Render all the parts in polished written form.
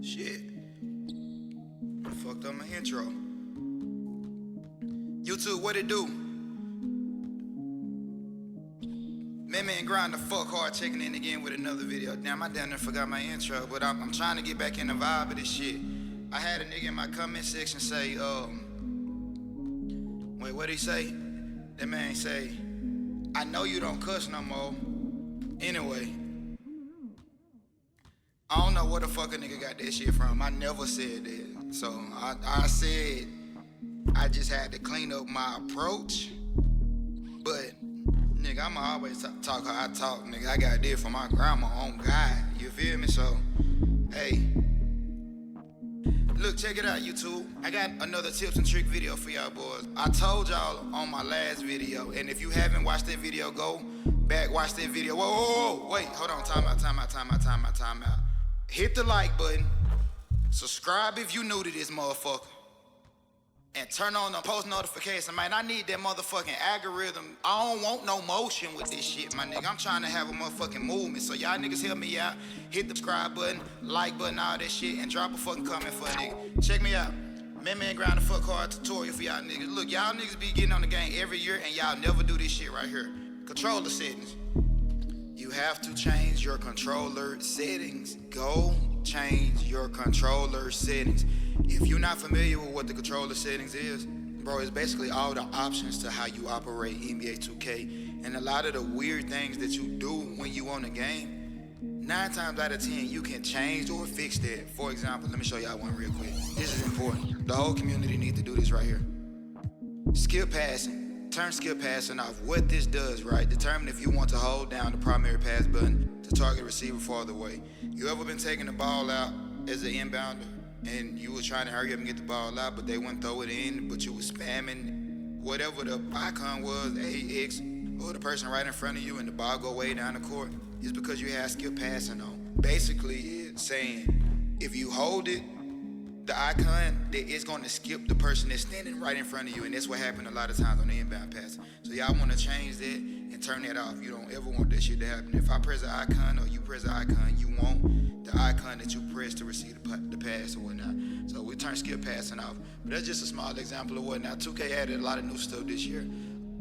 Shit. I fucked up my intro. YouTube, what it do? Man, grind the fuck hard, checking in again with another video. Damn, I damn near forgot my intro, but I'm trying to get back in the vibe of this shit. I had a nigga in my comment section say, wait, what'd he say? That man say, I know you don't cuss no more. Anyway, I don't know where the fuck a nigga got that shit from. I never said that. So I said I just had to clean up my approach. But nigga, I'ma always talk how I talk, nigga. I got this from my grandma on God. You feel me? So, hey. Look, check it out, YouTube. I got another tips and trick video for y'all boys. I told y'all on my last video, and if you haven't watched that video, go back, watch that video. Whoa, wait, hold on, time out. Hit the like button, subscribe if you new to this motherfucker, and turn on the post notification. Man, I need that motherfucking algorithm. I don't want no motion with this shit, my nigga. I'm trying to have a motherfucking movement. So y'all niggas help me out. Hit the subscribe button, like button, all that shit, and drop a fucking comment for a nigga. Check me out. Man, grind the fuck hard tutorial for y'all niggas. Look, y'all niggas be getting on the game every year, and y'all never do this shit right here. Controller settings. You have to change your controller settings. Go change your controller settings. If you're not familiar with what the controller settings is, bro, it's basically all the options to how you operate NBA 2K. And a lot of the weird things that you do when you on the game, 9 times out of 10, you can change or fix that. For example, let me show y'all one real quick. This is important. The whole community needs to do this right here. Skill passing. Turn skill passing off. What this does, right? Determine if you want to hold down the primary pass button to target receiver farther away. You ever been taking the ball out as an inbounder and you were trying to hurry up and get the ball out, but they wouldn't throw it in, but you was spamming whatever the icon was, AX, or the person right in front of you, and the ball go way down the court? It's because you had skill passing on. Basically, it's saying if you hold it, the icon, it's going to skip the person that's standing right in front of you, and that's what happened a lot of times on the inbound pass. So y'all want to change that and turn that off. You don't ever want that shit to happen. If I press the icon or you press the icon, you want the icon that you press to receive the pass or whatnot. So we turn skill passing off. But that's just a small example of whatnot. 2K added a lot of new stuff this year.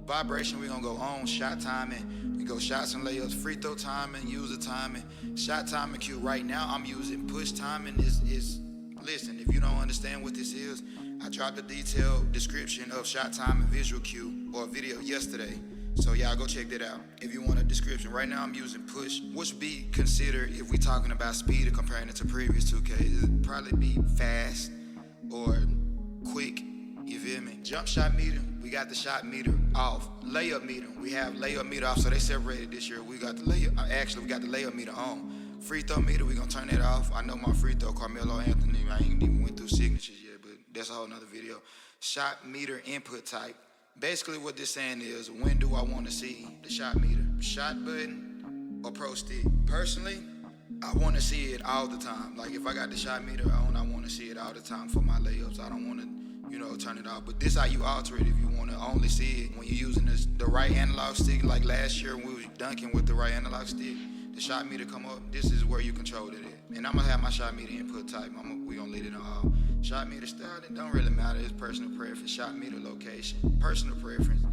Vibration, we're going to go on. Shot timing, we go shots and layups. Free throw timing, user timing. Shot timing cue. Right now I'm using push timing. Listen, if you don't understand what this is, I dropped a detailed description of shot time and visual cue or video yesterday. So y'all go check that out if you want a description. Right now I'm using push, which would be considered, if we talking about speed or comparing it to previous 2K, it'd probably be fast or quick, you feel me? Jump shot meter, we got the shot meter off. Layup meter, we have layup meter off, so they separated this year. We got the layup, actually we got the layup meter on. Free throw meter, we gonna turn that off. I know my free throw, Carmelo Anthony, I ain't even went through signatures yet, but that's a whole nother video. Shot meter input type. Basically what this saying is, when do I wanna see the shot meter? Shot button or pro stick? Personally, I wanna see it all the time. Like if I got the shot meter on, I wanna see it all the time for my layups. I don't wanna, turn it off. But this how you alter it if you wanna only see it when you're using the right analog stick. Like last year when we was dunking with the right analog stick, the shot meter come up, this is where you control it at. And I'm gonna have my shot meter input type. We gonna leave it on. Shot meter style, it don't really matter. It's personal preference. Shot meter location, personal preference.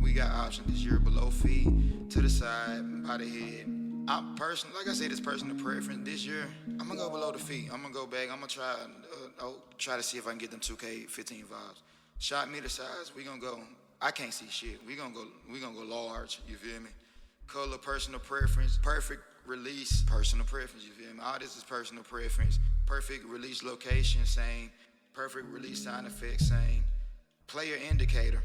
We got options this year: below feet, to the side, by the head. I'm personal, like I said, it's personal preference. This year, I'm gonna go below the feet. I'm gonna go back. I'm gonna try to see if I can get them 2K15 vibes. Shot meter size, we gonna go. I can't see shit. We gonna go large. You feel me? Color, personal preference. Perfect release, personal preference. You feel me? All this is personal preference. Perfect release location, same. Perfect release sound effects, same. Player indicator,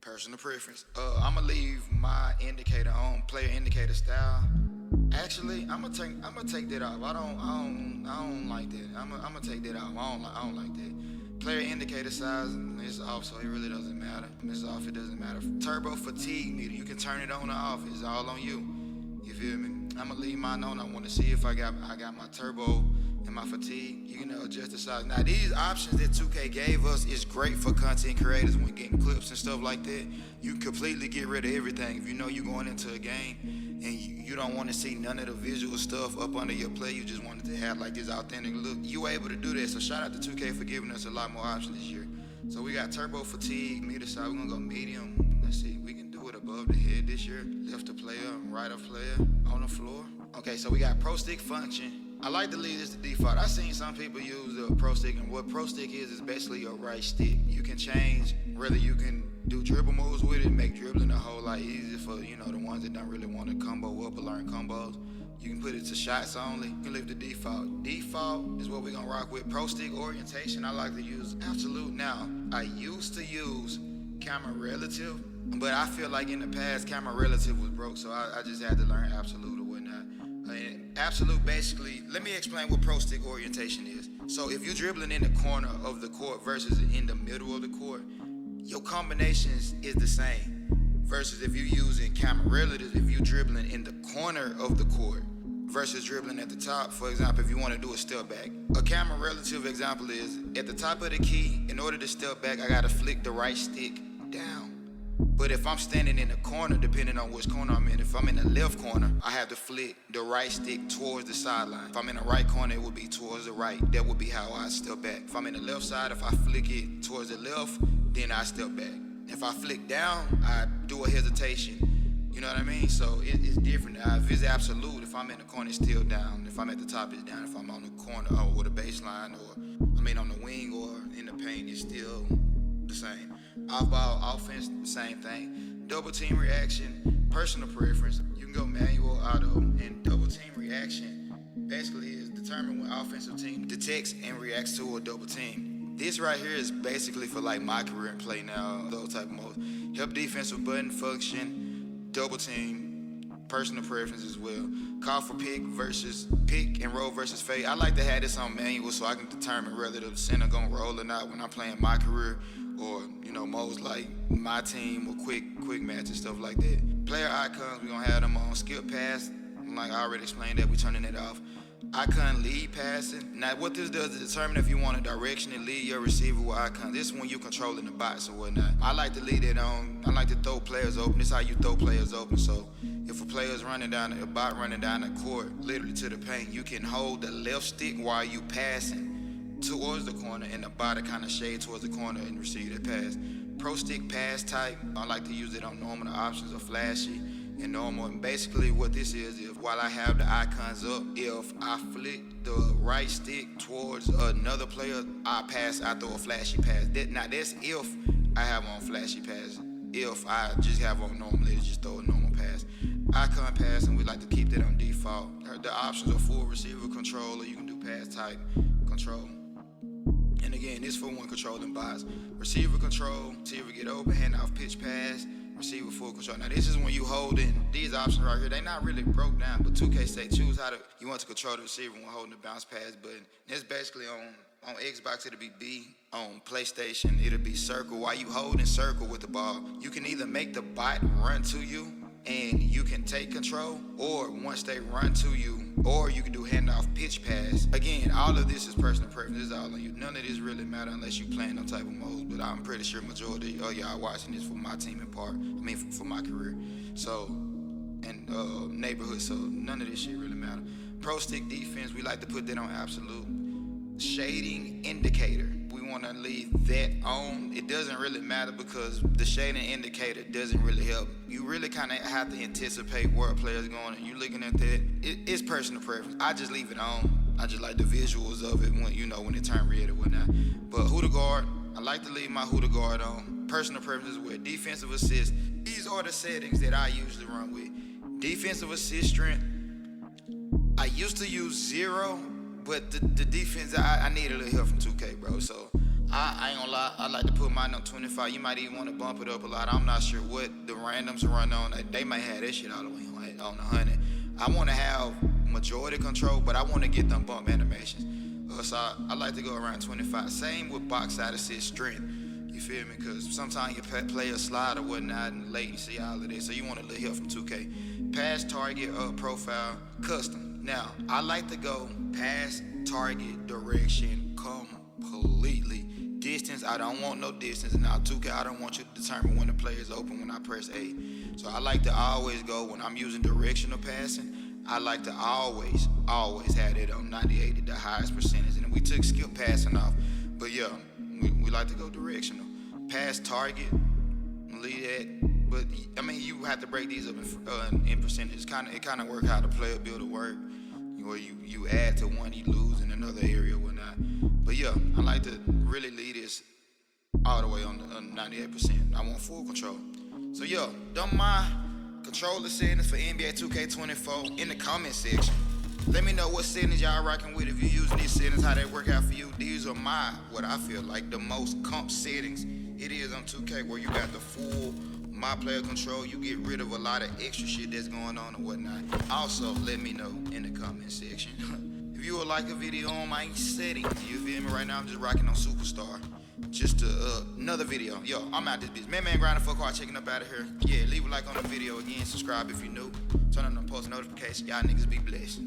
personal preference. I'm gonna leave my indicator on. Player indicator style. Actually, I'm gonna take that off. I don't like that. I'm gonna take that off. I don't like that. Player indicator size is off, so it really doesn't matter. If it's off, it doesn't matter. Turbo fatigue meter, you can turn it on or off. It's all on you. You feel me? I'm gonna leave mine on. I want to see if I got my turbo and my fatigue. You can adjust the size. Now these options that 2K gave us is great for content creators when getting clips and stuff like that. You can completely get rid of everything. If you know you're going into a game and you don't want to see none of the visual stuff up under your play, you just wanted to have like this authentic look, you were able to do that. So shout out to 2K for giving us a lot more options this year. So we got turbo fatigue, meter side, we're gonna go medium. Let's see, we can do it above the head this year. Left of player, right of player, on the floor. Okay, so we got pro stick function. I like to leave this to default. I've seen some people use the pro stick, and what pro stick is basically your right stick. You can change whether you can do dribble moves with it, make dribbling a whole lot easier for, you know, the ones that don't really want to combo up or learn combos. You can put it to shots only. You can leave the default. Default is what we're gonna rock with. Pro stick orientation, I like to use absolute. Now, I used to use camera relative, but I feel like in the past, camera relative was broke, so I just had to learn absolute or whatnot. Absolute, basically, let me explain what pro stick orientation is. So if you're dribbling in the corner of the court versus in the middle of the court, your combinations is the same. Versus if you're using camera relative, if you're dribbling in the corner of the court versus dribbling at the top. For example, if you want to do a step back. A camera relative example is at the top of the key, in order to step back, I gotta flick the right stick down. But if I'm standing in the corner, depending on which corner I'm in, if I'm in the left corner, I have to flick the right stick towards the sideline. If I'm in the right corner, it would be towards the right. That would be how I step back. If I'm in the left side, if I flick it towards the left, then I step back. If I flick down, I do a hesitation. You know what I mean? So it's different. If it's absolute, if I'm in the corner, it's still down. If I'm at the top, it's down. If I'm on the corner or the baseline, or on the wing or in the paint, it's still the same. Off-ball offense, same thing. Double team reaction, personal preference. You can go manual, auto, and double team reaction basically is determined when offensive team detects and reacts to a double team. This right here is basically for like my career and play now, those type of modes. Help defensive button function, double team, personal preference as well. Call for pick and roll versus fade. I like to have this on manual so I can determine whether the center gonna roll or not when I'm playing my career, or modes like my team or quick match and stuff like that. Player icons, we're gonna have them on. Skip pass, like I already explained that, we turning it off. Icon lead passing. Now what this does is determine if you want to directionally lead your receiver with icons. This is when you're controlling the box or whatnot. I like to lead it on. I like to throw players open. This is how you throw players open. So if a player's running down the court, literally to the paint, you can hold the left stick while you passing towards the corner, and the body kind of shade towards the corner and receive that pass. Pro stick pass type, I like to use it on normal. The options are flashy and normal. And basically what this is while I have the icons up, if I flick the right stick towards another player, I throw a flashy pass. That's if I have on flashy pass. If I just have on normal, it's just throw a normal pass. Icon pass, and we like to keep that on default. The options are full receiver control, or you can do pass type control. And again, this for one controlling bots. Receiver control, receiver get open, hand off pitch pass, receiver full control. Now this is when you holding these options right here. They're not really broke down, but 2K say choose how you want to control the receiver when holding the bounce pass button. That's basically on Xbox it'll be B, on PlayStation it'll be circle. While you holding circle with the ball, you can either make the bot run to you and you can take control, or once they run to you, or you can do handoff pitch pass. Again, all of this is personal preference. This is all on you. None of this really matter unless you playing them type of modes, but I'm pretty sure majority of y'all watching this for my team in part. For my career. So, and neighborhood, so none of this shit really matter. Pro stick defense, we like to put that on absolute. Shading indicator, we want to leave that on. It doesn't really matter because the shading indicator doesn't really help. You really kind of have to anticipate where a player's going, and you looking at that. It's personal preference. I just leave it on. I just like the visuals of it when it turn red or whatnot. But hooter guard, I like to leave my hooter guard on. Personal preferences with defensive assist. These are the settings that I usually run with. Defensive assist strength, I used to use 0. But the defense, I need a little help from 2K, bro. So I ain't gonna lie, I like to put mine on 25. You might even want to bump it up a lot. I'm not sure what the randoms run on. They might have that shit all the way on 100. I want to have majority control, but I want to get them bump animations. So I like to go around 25. Same with box side assist strength. You feel me? Because sometimes you play a slide or whatnot and latency, all of this. So you want a little help from 2K. Pass, target, profile, custom. Now, I like to go pass, target, direction, completely. Distance, I don't want no distance. Now, 2K, I don't want you to determine when the play is open when I press A. So I like to always go, when I'm using directional passing, I like to always have it on 98 at the highest percentage. And we took skill passing off. But yeah, we like to go directional. Pass, target, lead that. But I mean, you have to break these up in percentages. It kind of work how the player build a work. Where you add to one, you lose in another area or whatnot. But yeah, I like to really lead this all the way on 98%. I want full control. So yeah, done my controller settings for NBA 2K24 in the comment section. Let me know what settings y'all rocking with. If you're using these settings, how they work out for you. These are what I feel like the most comp settings it is on 2K, where you got the full my player control. You get rid of a lot of extra shit that's going on and whatnot. Also, let me know in the comment section. If you would like a video on my settings, you feel me? Right now I'm just rocking on Superstar. Just another video. Yo, I'm out this bitch. Man, grinding for car, checking up out of here. Yeah, leave a like on the video again. Subscribe if you're new. Turn on the post notifications. Y'all niggas be blessed.